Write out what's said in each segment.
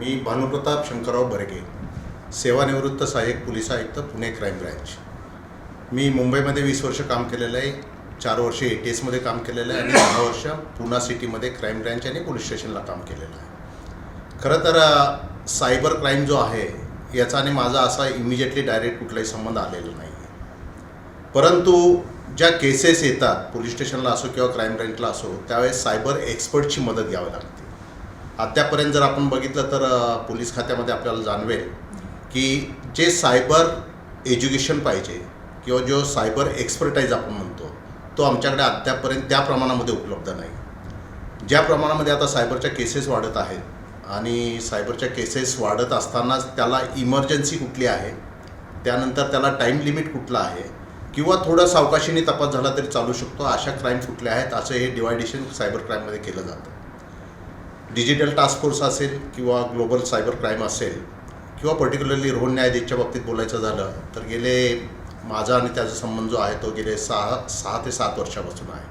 मी भानुप्रताप शंकरराव बर्गे, सेवानिवृत्त सहाय्यक पोलीस आयुक्त, पुणे क्राईम ब्रँच. मी मुंबईमध्ये 20 वर्ष काम केलेलं आहे, 4 वर्ष ATS मध्ये काम केलेलं आहे आणि 10 वर्ष पुणे सिटीमध्ये क्राईम ब्रँच आणि पोलीस स्टेशनला काम केलेलं आहे. खरं तर सायबर क्राईम जो आहे याचा आणि माझा असा इमिजिएटली डायरेक्ट कुठलाही संबंध आलेला नाही आहे. परंतु ज्या केसेस येतात पोलीस स्टेशनला असो किंवा क्राईम ब्रँचला असो, त्यावेळेस सायबर एक्सपर्टची मदत घ्यावी लागते. अद्यापर्यंत जर आपण बघितलं तर पोलीस खात्यामध्ये आपल्याला जाणवेल की जे सायबर एज्युकेशन पाहिजे किंवा जो सायबर एक्सपर्टाईज आपण म्हणतो तो आमच्याकडे अद्यापर्यंत त्या प्रमाणामध्ये उपलब्ध नाही. ज्या प्रमाणामध्ये आता सायबरच्या केसेस वाढत आहेत आणि सायबरच्या केसेस वाढत असतानाच त्याला इमर्जन्सी कुठली आहे, त्यानंतर त्याला टाईम लिमिट कुठला आहे किंवा थोडा सावकाशीने तपास झाला तरी चालू शकतो, अशा क्राईम कुठल्या आहेत असं हे डिवायडेशन सायबर क्राईममध्ये केलं जातं. डिजिटल टास्क फोर्स असेल किंवा ग्लोबल सायबर क्राईम असेल किंवा पर्टिक्युलरली रोहन न्यायाधीशच्या बाबतीत बोलायचं झालं तर गेले माझा आणि त्याचा संबंध जो आहे तो गेले 6 ते 7 वर्षापासून आहे.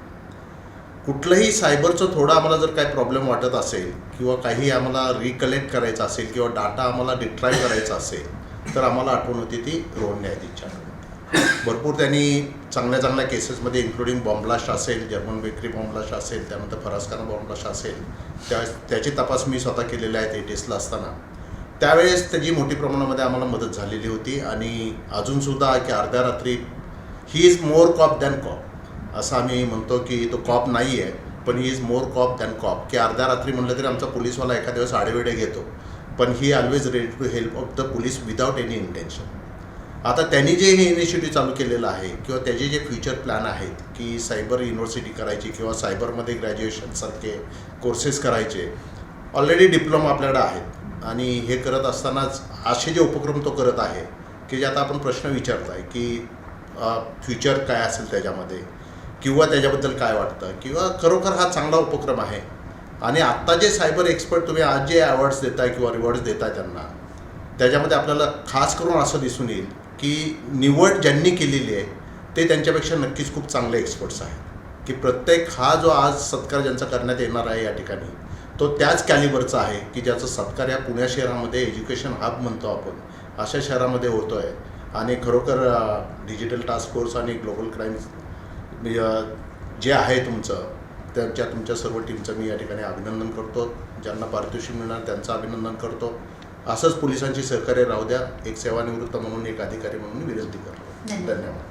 कुठलंही सायबरचं थोडं आम्हाला जर काही प्रॉब्लेम वाटत असेल किंवा काही आम्हाला रिकलेक्ट करायचं असेल किंवा डाटा आम्हाला डिट्राईव्ह करायचा असेल तर आम्हाला आठवण होती ती रोहन न्यायाधीशच्या. भरपूर त्यांनी चांगल्या चांगल्या केसेसमध्ये इन्क्लुडिंग बॉम्बलास्ट असेल, जर्मन बेकरी बॉम्बलास्ट असेल, त्यानंतर फरासखाना बॉम्बलास्ट असेल, त्याची तपास मी स्वतः केलेले आहेत ATSला असताना. त्यावेळेस त्याची मोठी प्रमाणामध्ये आम्हाला मदत झालेली होती आणि अजूनसुद्धा की अर्ध्या रात्री he is more cop than cop असं आम्ही म्हणतो की तो कॉप नाही आहे पण he is more cop than cop, की अर्ध्या रात्री म्हटलं तरी आमचा पोलीसवाला एखाद्या दिवस आडेवेडे घेतो पण he always ready to help of the police without any intention. आता त्यांनी जे हे इनिशिएटिव्ह चालू केलेलं आहे किंवा त्याचे जे फ्युचर प्लॅन आहेत की सायबर युनिव्हर्सिटी करायची किंवा सायबरमध्ये ग्रॅज्युएशनसारखे कोर्सेस करायचे, ऑलरेडी डिप्लोमा आपल्याकडे आहेत आणि हे करत असतानाच असे जे उपक्रम तो करत आहे की जे आता आपण प्रश्न विचारत आहे की फ्युचर काय असेल त्याच्यामध्ये किंवा त्याच्याबद्दल काय वाटतं किंवा खरोखर हा चांगला उपक्रम आहे. आणि आत्ता जे सायबर एक्सपर्ट तुम्ही आज जे अवॉर्ड्स देताय किंवा रिवॉर्ड्स देताय त्यांना, त्याच्यामध्ये आपल्याला खास करून असं दिसून येईल की निवड ज्यांनी केलेली आहे ते त्यांच्यापेक्षा नक्कीच खूप चांगले एक्सपर्ट्स आहेत. की प्रत्येक हा जो आज सत्कार ज्यांचा करण्यात येणार आहे या ठिकाणी तो त्याच कॅलिबरचा आहे की ज्याचा सत्कार या पुणे शहरामध्ये एज्युकेशन हब म्हणतो आपण अशा शहरामध्ये होतो आहे. आणि खरोखर डिजिटल टास्क फोर्स आणि ग्लोबल क्राईम जे आहे तुमच्या सर्व टीमचं मी या ठिकाणी अभिनंदन करतो. ज्यांना पारितोषिक मिळणार त्यांचं अभिनंदन करतो. असंच पोलिसांची सहकार्य राहू द्या, एक सेवानिवृत्त म्हणून, एक अधिकारी म्हणून विनंती करतो. धन्यवाद.